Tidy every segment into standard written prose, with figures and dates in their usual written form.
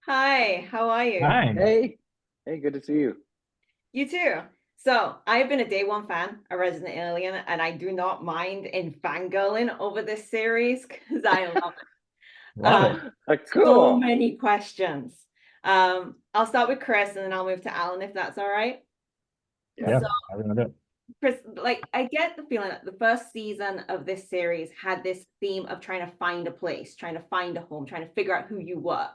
Hi, how are you? Hi. Hey, hey, good to see you. You too. So, I've been a day one fan of Resident Alien, and I do not mind in fangirling over this series because I love it. Love Uh, it. so Cool. many questions. I'll start with Chris and then I'll move to Alan if that's all right. Yeah. Yeah, So, I remember it. Chris, like, I get the feeling that the first season of this series had this theme of trying to find a place, trying to find a home, trying to figure out who you were.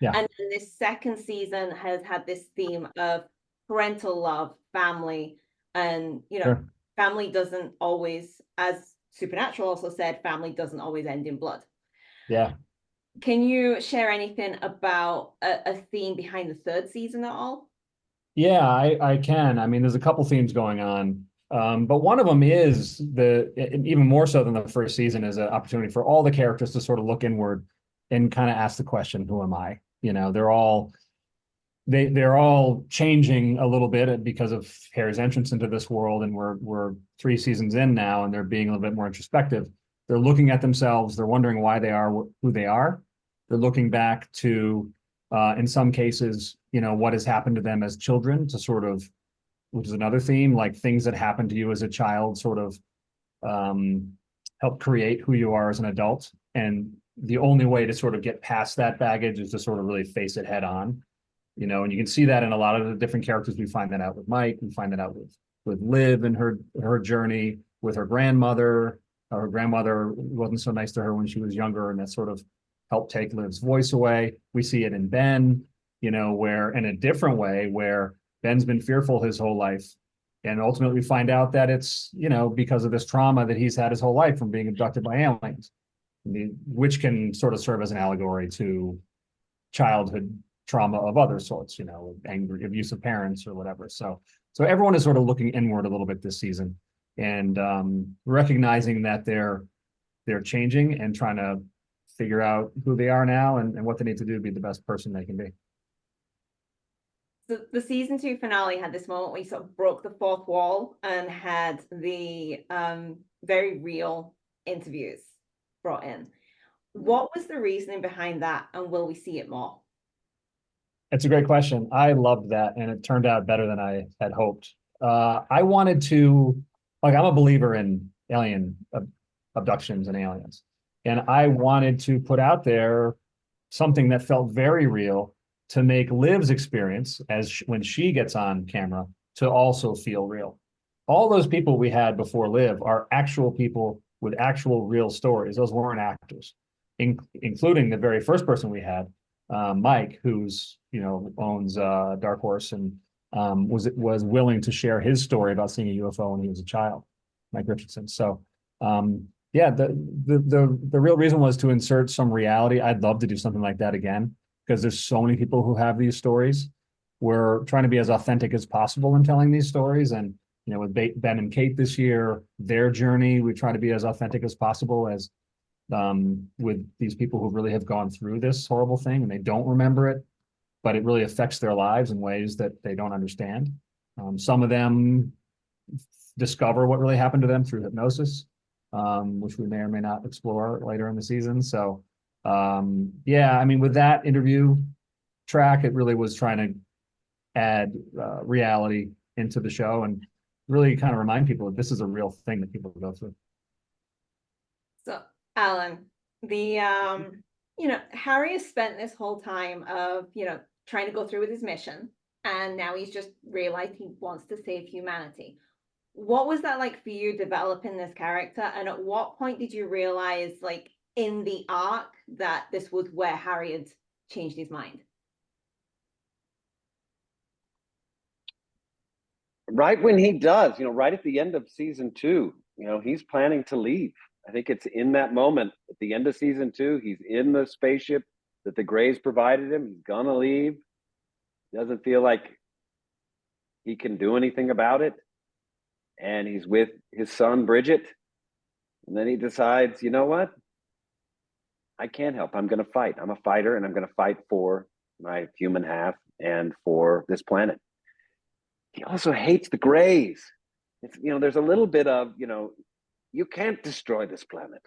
Yeah, And then this second season has had this theme of parental love, family, and sure. family doesn't always, as Supernatural also said, family doesn't always end in blood. Yeah. Can you share anything about a theme behind the third season at all? Yeah, I can. I mean, there's a couple themes going on. But one of them is even more so than the first season is an opportunity for all the characters to sort of look inward and kind of ask the question, who am I? They're all changing a little bit because of Harry's entrance into this world, and we're 3 seasons in now, and they're being a little bit more introspective. They're looking at themselves. They're wondering why they are who they are. They're looking back to, in some cases, what has happened to them as children, to sort of, which is another theme, like things that happened to you as a child, sort of um, help create who you are as an adult. And the only way to sort of get past that baggage is to sort of really face it head on, and you can see that in a lot of the different characters. We find that out with Mike. We find that out with Liv and her journey with her grandmother. Her grandmother wasn't so nice to her when she was younger, and that sort of helped take Liv's voice away. We see it in Ben, where in a different way, where Ben's been fearful his whole life, and ultimately we find out that it's because of this trauma that he's had his whole life from being abducted by aliens, which can sort of serve as an allegory to childhood trauma of other sorts, angry, abusive parents or whatever. So everyone is sort of looking inward a little bit this season, and recognizing that they're changing and trying to figure out who they are now, and what they need to do to be the best person they can be. So the season two finale had this moment where you sort of broke the fourth wall and had the very real interviews brought in. What was the reasoning behind that, and will we see it more? It's a great question. I loved that, and it turned out better than I had hoped. I wanted to, like, I'm a believer in alien abductions and aliens, and I wanted to put out there something that felt very real, to make Liv's experience when she gets on camera to also feel real. All those people we had before Liv are actual people with actual real stories. Those weren't actors, including the very first person we had, Mike, who's owns Dark Horse, and was willing to share his story about seeing a UFO when he was a child, Mike Richardson. So yeah, the real reason was to insert some reality. I'd love to do something like that again, because there's so many people who have these stories. We're trying to be as authentic as possible in telling these stories, and with Ben and Kate this year, their journey, we try to be as authentic as possible as with these people who really have gone through this horrible thing and they don't remember it, but it really affects their lives in ways that they don't understand. Some of them discover what really happened to them through hypnosis, which we may or may not explore later in the season. So, yeah, I mean, with that interview track, it really was trying to add reality into the show, and really kind of remind people that this is a real thing that people go through. So, Alan, the Harry has spent this whole time of, trying to go through with his mission, and now he's just realized he wants to save humanity. What was that like for you developing this character? And at what point did you realize, like, in the arc, that this was where Harry had changed his mind? Right when he does, right at the end of season two, he's planning to leave. I think it's in that moment at the end of season two. He's in the spaceship that the Greys provided him. He's gonna leave. Doesn't feel like he can do anything about it. And he's with his son, Bridget. And then he decides, you know what? I can't help. I'm going to fight. I'm a fighter, and I'm going to fight for my human half and for this planet. He also hates the Greys. There's a little bit of, you can't destroy this planet.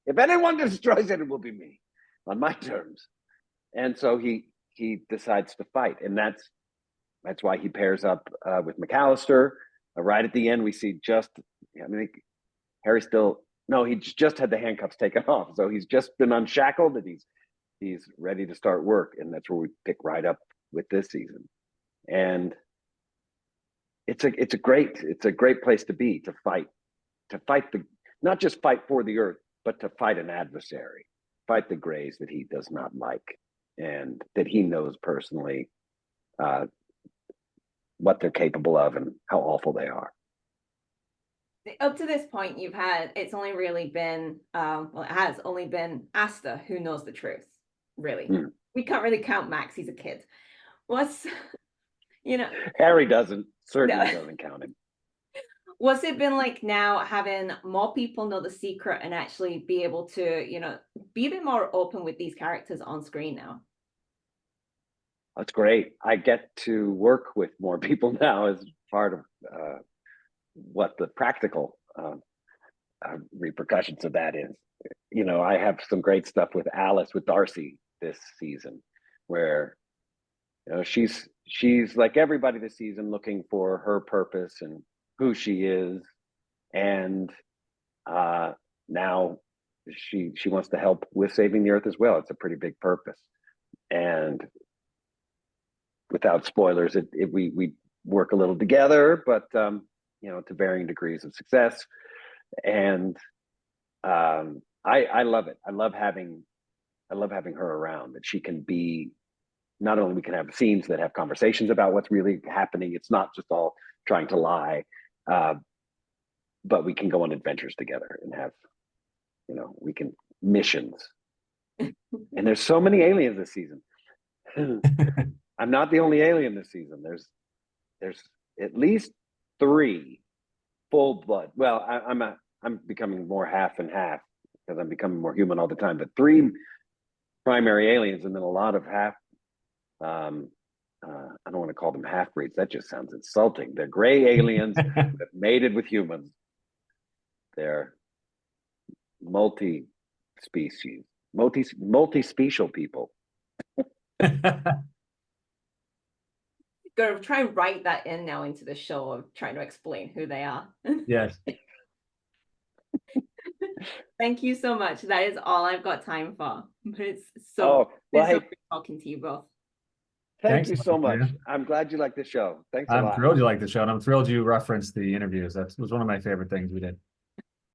If anyone destroys it, it will be me on my terms. And so he decides to fight, and that's why he pairs up with McAllister. Right at the end, we see I mean, Harry still he just had the handcuffs taken off, so he's just been unshackled, and he's ready to start work, and that's where we pick right up with this season. And it's a great place to be, to fight not just fight for the Earth, but to fight an adversary, fight the Greys that he does not like and that he knows personally what they're capable of and how awful they are. Up to this point, it's only really been, it has only been Asta who knows the truth, really. We can't really count Max, he's a kid. Harry certainly doesn't count him. What's it been like now having more people know the secret and actually be able to, be a bit more open with these characters on screen now? That's great. I get to work with more people now as part of what the practical repercussions of that is. I have some great stuff with Alice, with Darcy this season, where she's like everybody this season, looking for her purpose and who she is, and now she wants to help with saving the Earth as well. It's a pretty big purpose, and without spoilers, we work a little together, but to varying degrees of success. And I love it. I love having her around, that she can be, not only we can have scenes that have conversations about what's really happening. It's not just all trying to lie, but we can go on adventures together and have, we can missions. And there's so many aliens this season. I'm not the only alien this season. There's at least 3 full blood. Well, I'm becoming more half and half because I'm becoming more human all the time. But 3 primary aliens, and then a lot of half. I don't want to call them half breeds. That just sounds insulting. They're gray aliens that mated with humans. They're multi-species, multi-special people. Gotta try and write that in now into the show of trying to explain who they are. Yes. Thank you so much. That is all I've got time for. But it's well, hey, great talking to you both. Thank you so much. I'm glad you like the show. Thanks a lot. I'm thrilled you like the show, and I'm thrilled you referenced the interviews. That was one of my favorite things we did.